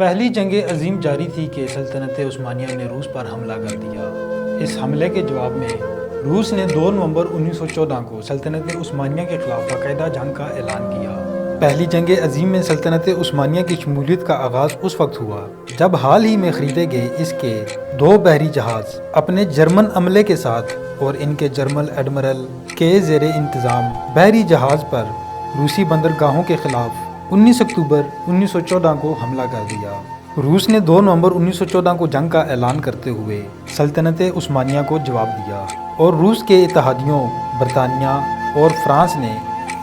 پہلی جنگ عظیم جاری تھی کہ سلطنت عثمانیہ نے روس پر حملہ کر دیا۔ اس حملے کے جواب میں روس نے 2 نومبر 1914 کو سلطنت عثمانیہ کے خلاف باقاعدہ جنگ کا اعلان کیا۔ پہلی جنگ عظیم میں سلطنت عثمانیہ کی شمولیت کا آغاز اس وقت ہوا جب حال ہی میں خریدے گئے اس کے 2 بحری جہاز اپنے جرمن عملے کے ساتھ اور ان کے جرمن ایڈمرل کے زیر انتظام بحری جہاز پر روسی بندرگاہوں کے خلاف 19 اکتوبر 1914 کو حملہ کر دیا۔ روس نے 2 نومبر 1914 کو جنگ کا اعلان کرتے ہوئے سلطنت عثمانیہ کو جواب دیا اور روس کے اتحادیوں برطانیہ اور فرانس نے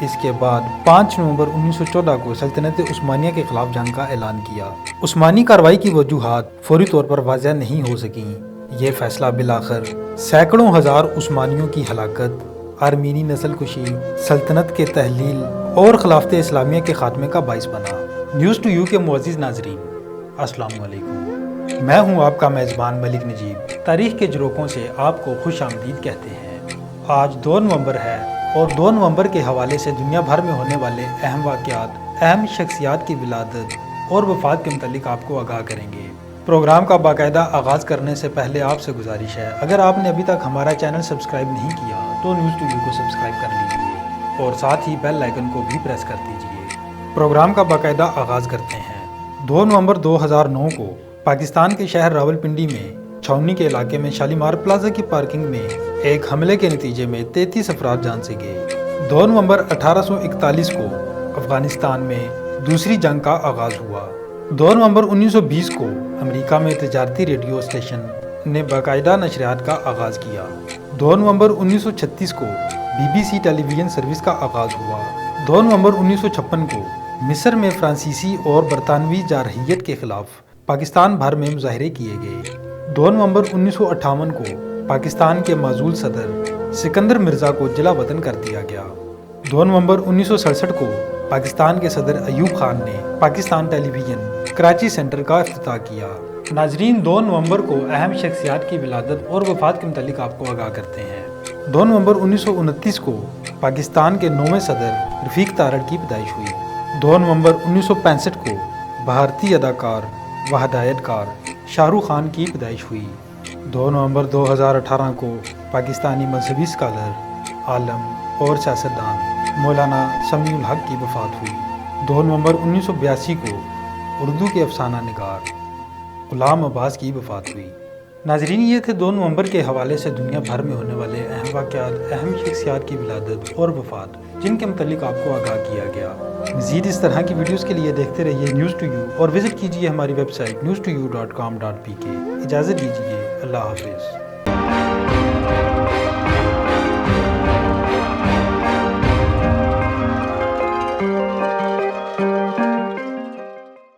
اس کے بعد 5 نومبر 1914 کو سلطنت عثمانیہ کے خلاف جنگ کا اعلان کیا۔ عثمانی کارروائی کی وجوہات فوری طور پر واضح نہیں ہو سکیں۔ یہ فیصلہ بالآخر سینکڑوں ہزار عثمانیوں کی ہلاکت، آرمینی نسل کشی، سلطنت کے تحلیل اور خلافت اسلامیہ کے خاتمے کا باعث بنا۔ نیوز ٹو یو کے معزز ناظرین، السلام علیکم۔ میں ہوں آپ کا میزبان ملک نجیب۔ تاریخ کے جروکوں سے آپ کو خوش آمدید کہتے ہیں۔ آج 2 نومبر ہے اور 2 نومبر کے حوالے سے دنیا بھر میں ہونے والے اہم واقعات، اہم شخصیات کی ولادت اور وفات کے متعلق آپ کو آگاہ کریں گے۔ پروگرام کا باقاعدہ آغاز کرنے سے پہلے آپ سے گزارش ہے، اگر آپ نے ابھی تک ہمارا چینل سبسکرائب نہیں کیا تو نیوز ٹو یو کو سبسکرائب کر لیجیے اور ساتھ ہی بیل آئیکن کو بھی پریس کر دیجیے۔ پروگرام کا باقاعدہ آغاز کرتے ہیں۔ 2 نومبر 2009 کو پاکستان کے شہر راولپنڈی میں چھاؤنی کے علاقے میں شالیمار پلازا کی پارکنگ میں ایک حملے کے نتیجے میں 33 افراد جان سے گئے۔ 2 نومبر 1841 کو افغانستان میں دوسری جنگ کا آغاز ہوا۔ 2 نومبر 1920 کو امریکہ میں تجارتی ریڈیو اسٹیشن نے باقاعدہ نشریات کا آغاز کیا۔ 2 نومبر 1936 کو B B C television service کا آغاز ہوا۔ 2 نومبر 1956 کو مصر میں فرانسیسی اور برطانوی جارحیت کے خلاف پاکستان بھر میں مظاہرے کیے گئے۔ 2 نومبر 1958 کو پاکستان کے معزول صدر سکندر مرزا کو جلا وطن کر دیا گیا۔ 2 نومبر 1967 کو پاکستان کے صدر ایوب خان نے پاکستان ٹیلی ویژن کراچی سینٹر کا افتتاح کیا۔ ناظرین، 2 نومبر کو اہم شخصیات کی ولادت اور وفات کے متعلق آپ کو آگاہ کرتے ہیں۔ 2 نومبر 1929 کو پاکستان کے 9ویں صدر رفیق تارڑ کی پیدائش ہوئی۔ 2 نومبر 1965 کو بھارتی اداکار و ہدایت کار شاہ رخ خان کی پیدائش ہوئی۔ 2 نومبر 2018 کو پاکستانی مذہبی اسکالر، عالم اور سیاستدان مولانا سمیع الحق کی وفات ہوئی۔ 2 نومبر 1982 کو اردو کے افسانہ نگار غلام عباس کی وفات ہوئی۔ ناظرین، یہ تھے 2 نومبر کے حوالے سے دنیا بھر میں ہونے والے اہم واقعات، اہم شخصیات کی ولادت اور وفات جن کے متعلق آپ کو آگاہ کیا گیا۔ مزید اس طرح کی ویڈیوز کے لیے دیکھتے رہیے نیوز ٹو یو اور وزٹ کیجیے ہماری ویب سائٹ news2u.com.pk۔ اجازت دیجیے، اللہ حافظ۔